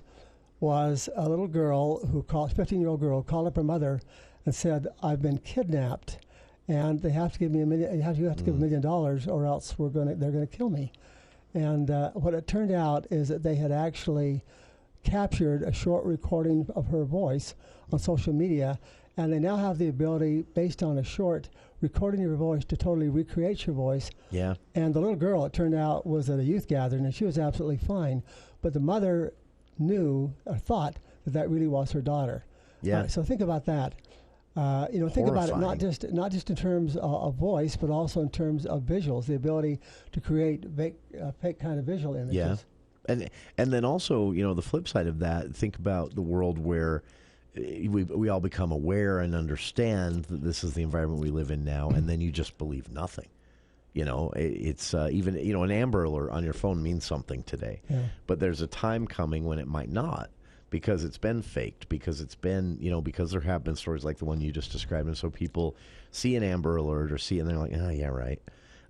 Speaker 8: was a little girl 15-year-old girl, called up her mother and said, "I've been kidnapped, and they have to give me $1 million. You have to give $1 million, or else they're going to kill me." And what it turned out is that they had actually captured a short recording of her voice on social media, and they now have the ability, based on a short recording of your voice, to totally recreate your voice.
Speaker 7: Yeah.
Speaker 8: And the little girl, it turned out, was at a youth gathering, and she was absolutely fine. But the mother knew or thought that really was her daughter.
Speaker 7: Yeah.
Speaker 8: So think about that. Think about it not just in terms of voice, but also in terms of visuals, the ability to create fake kind of visual images.
Speaker 7: Yeah. And then also, the flip side of that, think about the world where we all become aware and understand that this is the environment we live in now, and then you just believe nothing. It's even, an Amber Alert on your phone means something today.
Speaker 8: Yeah.
Speaker 7: But there's a time coming when it might not, because it's been faked, because it's been, because there have been stories like the one you just described. And so people see an Amber Alert and they're like, yeah, right.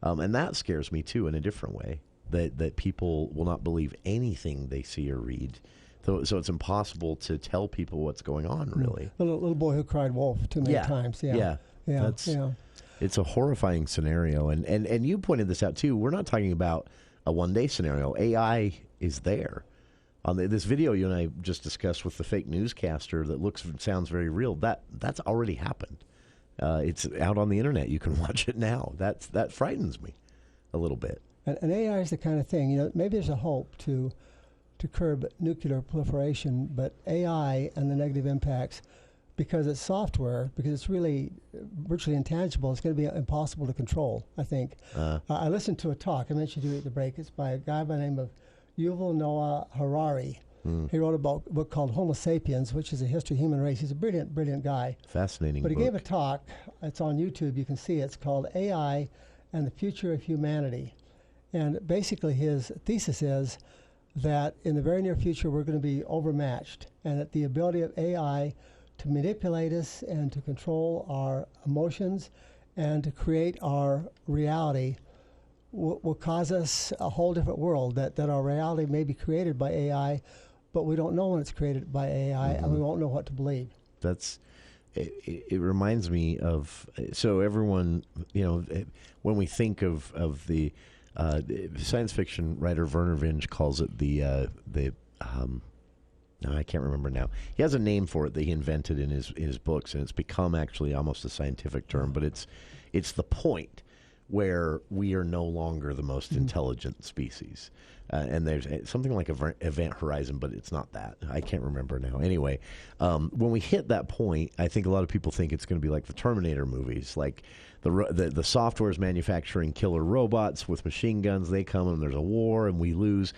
Speaker 7: And that scares me too in a different way, that people will not believe anything they see or read. So it's impossible to tell people what's going on, really.
Speaker 8: The little boy who cried wolf too many times. Yeah.
Speaker 7: It's a horrifying scenario. And you pointed this out too. We're not talking about a one-day scenario. AI is there. On this video you and I just discussed with the fake newscaster that looks and sounds very real, that's already happened. It's out on the internet. You can watch it now. That frightens me a little bit.
Speaker 8: And AI is the kind of thing, maybe there's a hope to curb nuclear proliferation, but AI and the negative impacts, because it's software, because it's really virtually intangible, it's going to be impossible to control, I think. I listened to a talk, I mentioned to you at the break, it's by a guy by the name of Yuval Noah Harari. He wrote a book called Homo Sapiens, which is a history of the human race. He's a brilliant, brilliant guy.
Speaker 7: Fascinating
Speaker 8: But he
Speaker 7: book.
Speaker 8: gave a talk, it's on YouTube, you can see it. It's called AI and the Future of Humanity. And basically his thesis is that in the very near future we're going to be overmatched, and that the ability of AI to manipulate us and to control our emotions and to create our reality will cause us a whole different world, that our reality may be created by AI, but we don't know when it's created by AI, and we won't know what to believe.
Speaker 7: It reminds me of, so everyone, when we think of the science fiction writer Werner Vinge calls it no, I can't remember now. He has a name for it that he invented in his books, and it's become actually almost a scientific term, but it's the point where we are no longer the most intelligent species. And there's something like event horizon, but it's not that. I can't remember now. Anyway, when we hit that point, I think a lot of people think it's going to be like the Terminator movies, like the software is manufacturing killer robots with machine guns. They come and there's a war and we lose.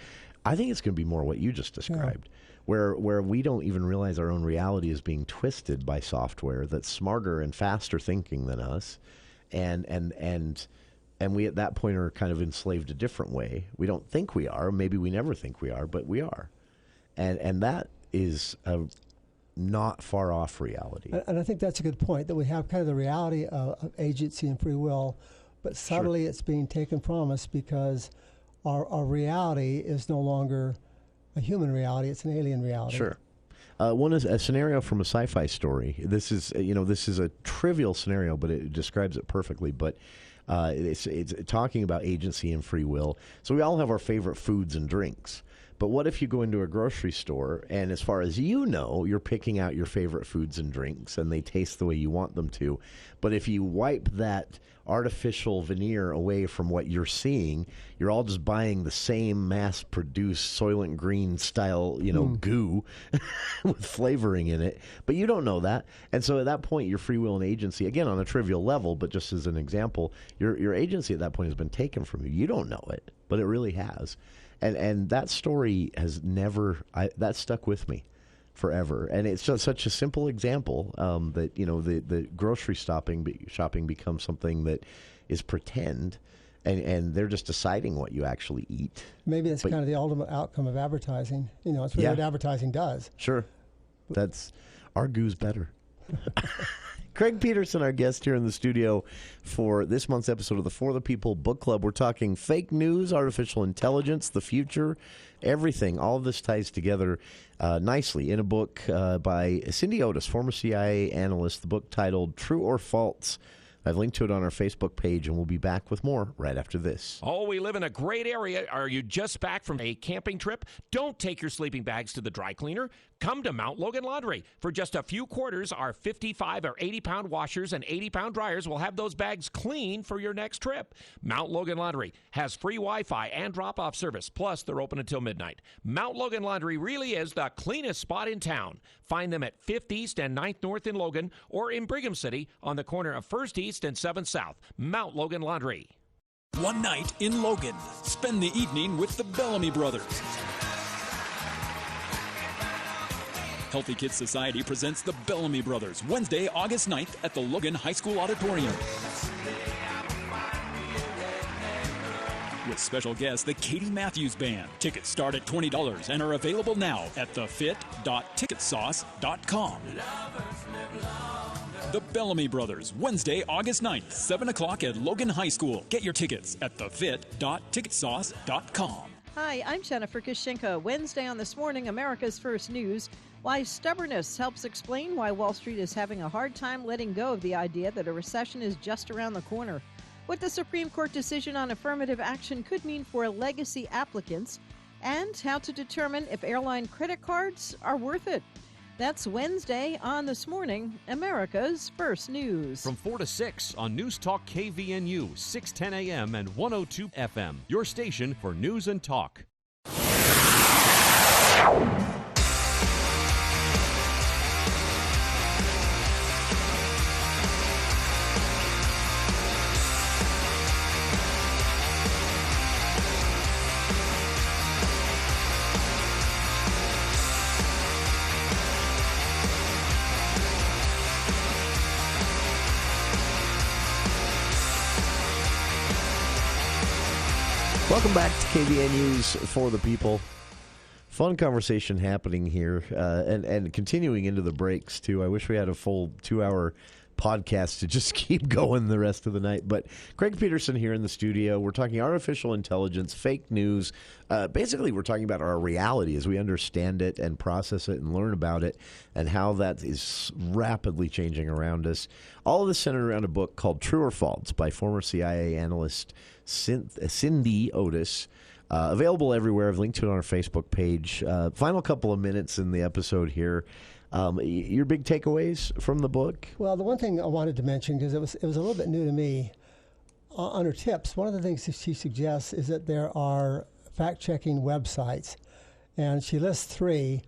Speaker 7: I think it's going to be more what you just described, where we don't even realize our own reality is being twisted by software that's smarter and faster thinking than us, and we at that point are kind of enslaved a different way. We don't think we are. Maybe we never think we are, but we are. And that is a not far off reality.
Speaker 8: And I think that's a good point, that we have kind of the reality of agency and free will, but subtly it's being taken from us because our reality is no longer a human reality, it's an alien reality.
Speaker 7: Sure. One is a scenario from a sci-fi story. This is a trivial scenario, but it describes it perfectly. But it's talking about agency and free will. So we all have our favorite foods and drinks. But what if you go into a grocery store and, as far as you know, you're picking out your favorite foods and drinks and they taste the way you want them to. But if you wipe that artificial veneer away from what you're seeing, you're all just buying the same mass-produced Soylent Green style, goo with flavoring in it. But you don't know that. And so at that point, your free will and agency, again, on a trivial level, but just as an example, your agency at that point has been taken from you. You don't know it, but it really has. And that story has that stuck with me forever. And it's just such a simple example that, the grocery shopping becomes something that is pretend, and they're just deciding what you actually eat.
Speaker 8: Maybe that's kind of the ultimate outcome of advertising. It's really what advertising does.
Speaker 7: Sure. Our goo's better. Craig Petersen, our guest here in the studio for this month's episode of the For the People Book Club. We're talking fake news, artificial intelligence, the future, everything. All of this ties together nicely in a book by Cindy Otis, former CIA analyst, the book titled True or False: I've linked to it on our Facebook page, and we'll be back with more right after this.
Speaker 3: Oh, we live in a great area. Are you just back from a camping trip? Don't take your sleeping bags to the dry cleaner. Come to Mount Logan Laundry. For just a few quarters, our 55 or 80-pound washers and 80-pound dryers will have those bags clean for your next trip. Mount Logan Laundry has free Wi-Fi and drop-off service, plus they're open until midnight. Mount Logan Laundry really is the cleanest spot in town. Find them at 5th East and 9th North in Logan or in Brigham City on the corner of 1st East and 7th South. Mount Logan Laundry.
Speaker 9: One night in Logan. Spend the evening with the Bellamy Brothers. Healthy Kids Society presents the Bellamy Brothers, Wednesday, August 9th at the Logan High School Auditorium. With special guest, the Katie Matthews Band. Tickets start at $20 and are available now at thefit.ticketsauce.com. The Bellamy Brothers, Wednesday, August 9th, 7 o'clock at Logan High School. Get your tickets at thefit.ticketsauce.com.
Speaker 16: Hi, I'm Jennifer Kishinka. Wednesday on This Morning, America's First News. Why stubbornness helps explain why Wall Street is having a hard time letting go of the idea that a recession is just around the corner. What the Supreme Court decision on affirmative action could mean for legacy applicants, and how to determine if airline credit cards are worth it. That's Wednesday on This Morning, America's First News.
Speaker 17: From 4 to 6 on News Talk KVNU, 610 AM and 102 FM. Your station for news and talk.
Speaker 7: Welcome back to KVN News for the People. Fun conversation happening here, and continuing into the breaks, too. I wish we had a full 2-hour podcast to just keep going the rest of the night. But Craig Petersen here in the studio. We're talking artificial intelligence, fake news. Basically, we're talking about our reality as we understand it and process it and learn about it, and how that is rapidly changing around us. All of this centered around a book called True or False by former CIA analyst Cindy Otis. Available everywhere. I've linked to it on our Facebook page. Final couple of minutes in the episode here. Your big takeaways from the book?
Speaker 8: Well, the one thing I wanted to mention, because it was a little bit new to me, on her tips, one of the things that she suggests is that there are fact-checking websites, and she lists 3.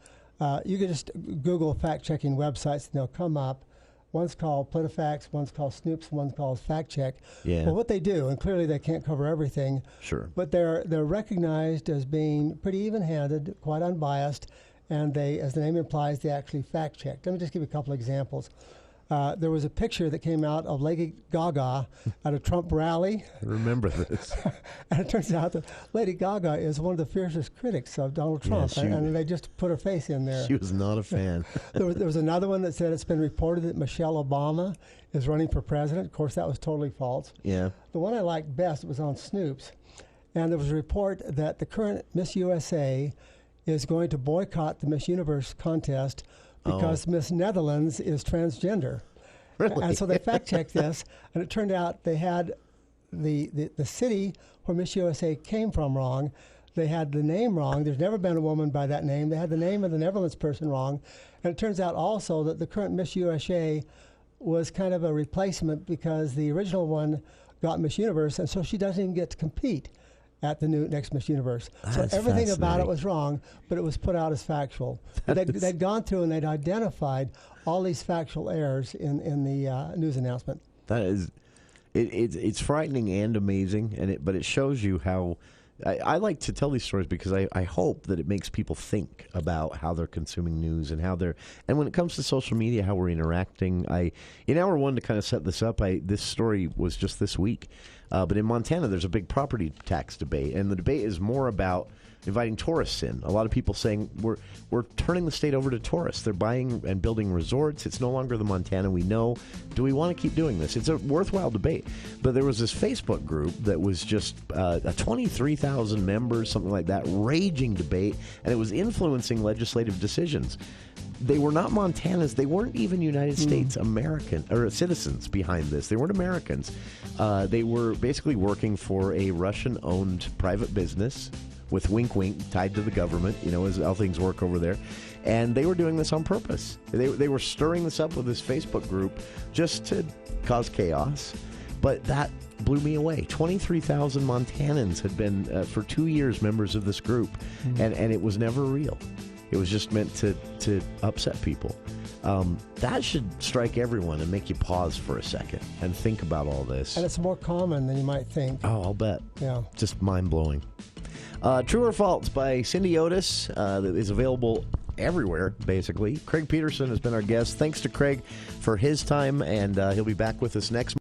Speaker 8: You can just Google fact-checking websites, and they'll come up. One's called PolitiFacts, one's called Snoops, one's called Fact Check.
Speaker 7: Yeah.
Speaker 8: Well, what they do, and clearly they can't cover everything,
Speaker 7: sure,
Speaker 8: but they're recognized as being pretty even-handed, quite unbiased, and they, as the name implies, they actually fact-check. Let me just give you a couple examples. There was a picture that came out of Lady Gaga at a Trump rally.
Speaker 7: I remember this.
Speaker 8: And it turns out that Lady Gaga is one of the fiercest critics of Donald Trump, and they just put her face in there.
Speaker 7: She was not a fan.
Speaker 8: There was another one that said it's been reported that Michelle Obama is running for president. Of course, that was totally false.
Speaker 7: Yeah.
Speaker 8: The one I liked best was on Snoops, and there was a report that the current Miss USA is going to boycott the Miss Universe contest because Miss Netherlands is transgender.
Speaker 7: Really?
Speaker 8: And so they fact-checked this, and it turned out they had the city where Miss USA came from wrong. They had the name wrong. There's never been a woman by that name. They had the name of the Netherlands person wrong. And it turns out also that the current Miss USA was kind of a replacement because the original one got Miss Universe, and so she doesn't even get to compete at the next Miss Universe.
Speaker 7: That's
Speaker 8: so everything about it was wrong, but it was put out as factual. They'd gone through and they'd identified all these factual errors in the news announcement.
Speaker 7: That is, it's frightening and amazing, but it shows you how. I like to tell these stories because I hope that it makes people think about how they're consuming news and and when it comes to social media, how we're interacting. In hour one, to kind of set this up, this story was just this week. But in Montana, there's a big property tax debate, and the debate is more about inviting tourists in. A lot of people saying we're turning the state over to tourists. They're buying and building resorts. It's no longer the Montana we know. Do we want to keep doing this? It's a worthwhile debate. But there was this Facebook group that was just a 23,000 members, something like that, raging debate, and it was influencing legislative decisions. They were not Montanans. They weren't even United States American or citizens behind this. They weren't Americans. They were basically working for a Russian-owned private business with wink tied to the government, as how things work over there. And they were doing this on purpose. They were stirring this up with this Facebook group just to cause chaos. But that blew me away. 23,000 Montanans had been, for 2 years, members of this group. And it was never real. It was just meant to upset people. That should strike everyone and make you pause for a second and think about all this.
Speaker 8: And it's more common than you might think.
Speaker 7: Oh, I'll bet.
Speaker 8: Yeah.
Speaker 7: Just mind-blowing. True or False by Cindy Otis that is available everywhere, basically. Craig Petersen has been our guest. Thanks to Craig for his time, and he'll be back with us next month.